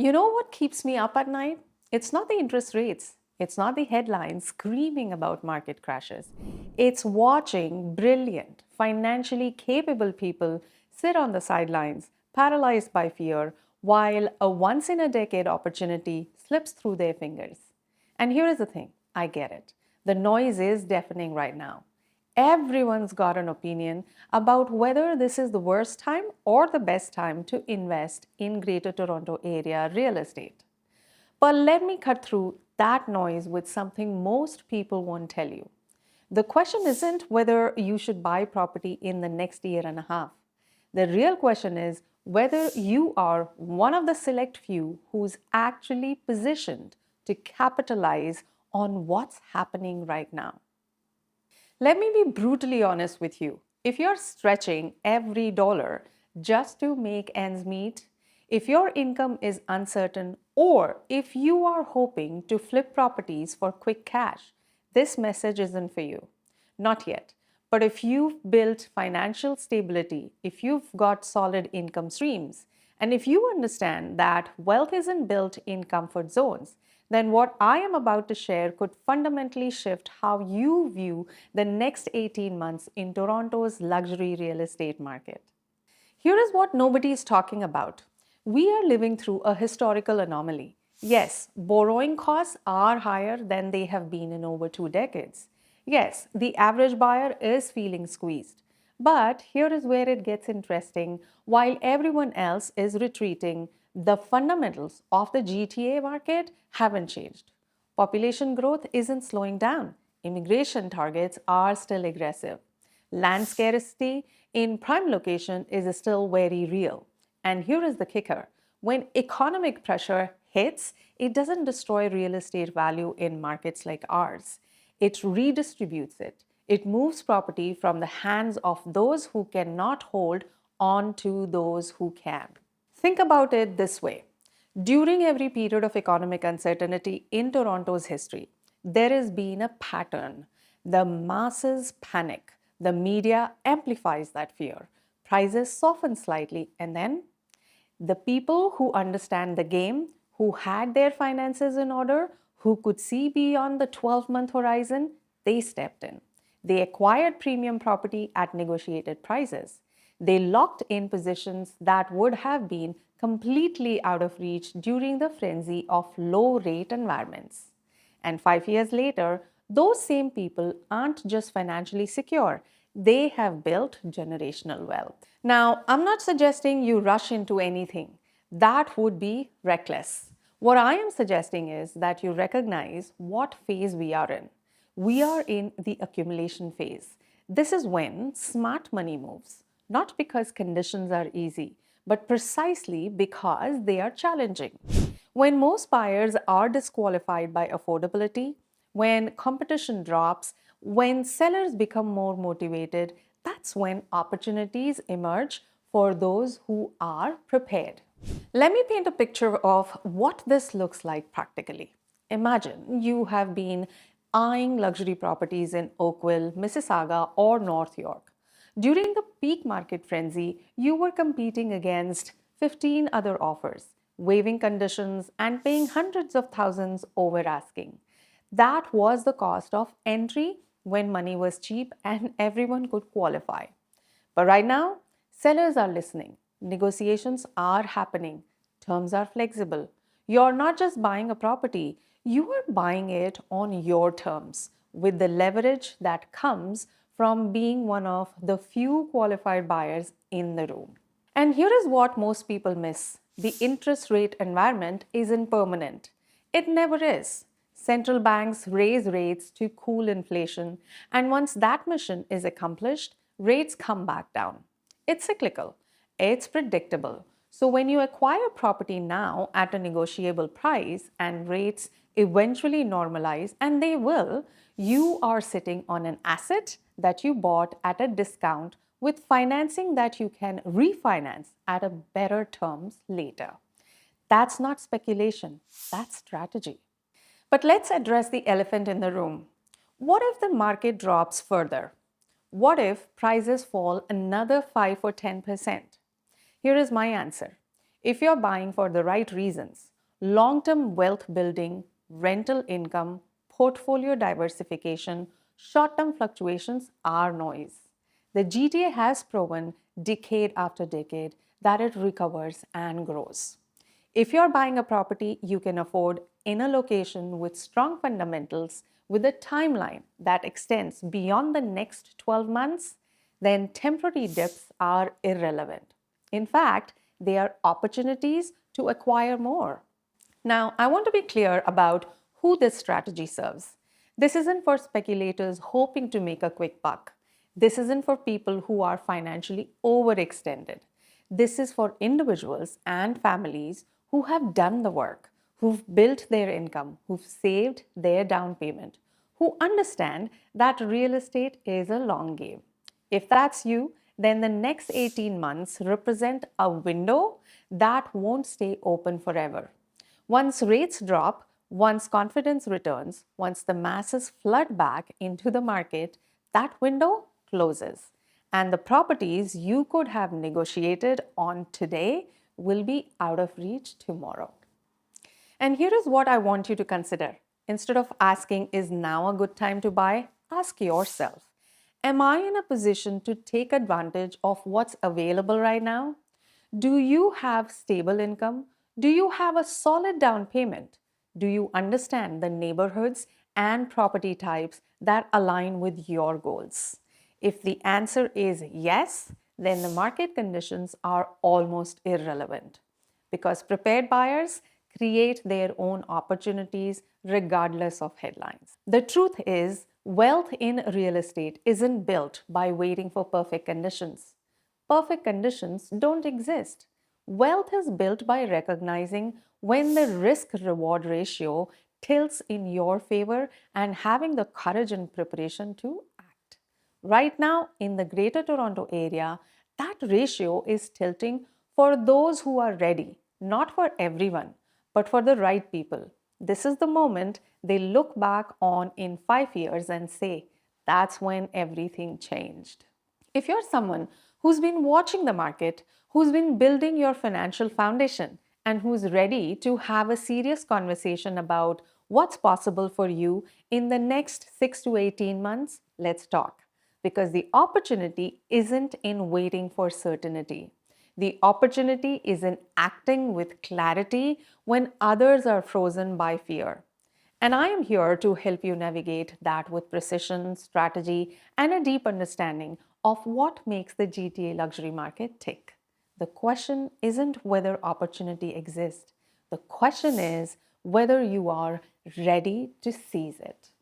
You know what keeps me up at night? It's not the interest rates. It's not the headlines screaming about market crashes. It's watching brilliant, financially capable people sit on the sidelines, paralyzed by fear, while a once in a decade opportunity slips through their fingers. And here is the thing, I get it. The noise is deafening right now. Everyone's got an opinion about whether this is the worst time or the best time to invest in Greater Toronto Area real estate. But let me cut through that noise with something most people won't tell you. The question isn't whether you should buy property in the next year and a half. The real question is whether you are one of the select few who's actually positioned to capitalize on what's happening right now. Let me be brutally honest with you. If you're stretching every dollar just to make ends meet, if your income is uncertain, or if you are hoping to flip properties for quick cash, this message isn't for you. Not yet. But if you've built financial stability, if you've got solid income streams, and if you understand that wealth isn't built in comfort zones, then what I am about to share could fundamentally shift how you view the next 18 months in Toronto's luxury real estate market. Here is what nobody is talking about. We are living through a historical anomaly. Yes, borrowing costs are higher than they have been in over 2 decades. Yes, the average buyer is feeling squeezed. But here is where it gets interesting. While everyone else is retreating, the fundamentals of the GTA market haven't changed. Population growth isn't slowing down. Immigration targets are still aggressive. Land scarcity in prime location is still very real. And here is the kicker. When economic pressure hits, it doesn't destroy real estate value in markets like ours. It redistributes it. It moves property from the hands of those who cannot hold on to those who can. Think about it this way. During every period of economic uncertainty in Toronto's history, there has been a pattern. The masses panic. The media amplifies that fear. Prices soften slightly, and then the people who understand the game, who had their finances in order, who could see beyond the 12-month horizon, they stepped in. They acquired premium property at negotiated prices. They locked in positions that would have been completely out of reach during the frenzy of low-rate environments. And 5 years later, those same people aren't just financially secure, they have built generational wealth. Now, I'm not suggesting you rush into anything. That would be reckless. What I am suggesting is that you recognize what phase we are in. We are in the accumulation phase. This is when smart money moves, not because conditions are easy, but precisely because they are challenging. When most buyers are disqualified by affordability, when competition drops, when sellers become more motivated, that's when opportunities emerge for those who are prepared. Let me paint a picture of what this looks like practically. Imagine you have been eyeing luxury properties in Oakville, Mississauga, or North York. During the peak market frenzy, you were competing against 15 other offers, waiving conditions and paying hundreds of thousands over asking. That was the cost of entry when money was cheap and everyone could qualify. But right now, sellers are listening. Negotiations are happening. Terms are flexible. You're not just buying a property, you are buying it on your terms with the leverage that comes from being one of the few qualified buyers in the room. And here is what most people miss. The interest rate environment isn't permanent. It never is. Central banks raise rates to cool inflation, and once that mission is accomplished, rates come back down. It's cyclical. It's predictable. So when you acquire property now at a negotiable price and rates eventually normalize, and they will, you are sitting on an asset that you bought at a discount with financing that you can refinance at a better terms later. That's not speculation, that's strategy. But let's address the elephant in the room. What if the market drops further? What if prices fall another 5 or 10%? Here is my answer. If you're buying for the right reasons, long-term wealth building, rental income, portfolio diversification, short-term fluctuations are noise. The GTA has proven decade after decade that it recovers and grows. If you're buying a property you can afford in a location with strong fundamentals, with a timeline that extends beyond the next 12 months, then temporary dips are irrelevant. In fact, they are opportunities to acquire more. Now, I want to be clear about who this strategy serves. This isn't for speculators hoping to make a quick buck. This isn't for people who are financially overextended. This is for individuals and families who have done the work, who've built their income, who've saved their down payment, who understand that real estate is a long game. If that's you, then the next 18 months represent a window that won't stay open forever. Once rates drop, once confidence returns, once the masses flood back into the market, that window closes. And the properties you could have negotiated on today will be out of reach tomorrow. And here is what I want you to consider. Instead of asking, is now a good time to buy? Ask yourself, am I in a position to take advantage of what's available right now? Do you have stable income? Do you have a solid down payment? Do you understand the neighborhoods and property types that align with your goals? If the answer is yes, then the market conditions are almost irrelevant because prepared buyers create their own opportunities regardless of headlines. The truth is, wealth in real estate isn't built by waiting for perfect conditions. Perfect conditions don't exist. Wealth is built by recognizing when the risk reward ratio tilts in your favor and having the courage and preparation to act. Right now, in the Greater Toronto Area, that ratio is tilting for those who are ready, not for everyone, but for the right people. This is the moment they look back on in 5 years and say, that's when everything changed. If you're someone who's been watching the market, who's been building your financial foundation, and who's ready to have a serious conversation about what's possible for you in the next 6 to 18 months, let's talk. Because the opportunity isn't in waiting for certainty. The opportunity is in acting with clarity when others are frozen by fear. And I am here to help you navigate that with precision, strategy, and a deep understanding of what makes the GTA luxury market tick. The question isn't whether opportunity exists. The question is whether you are ready to seize it.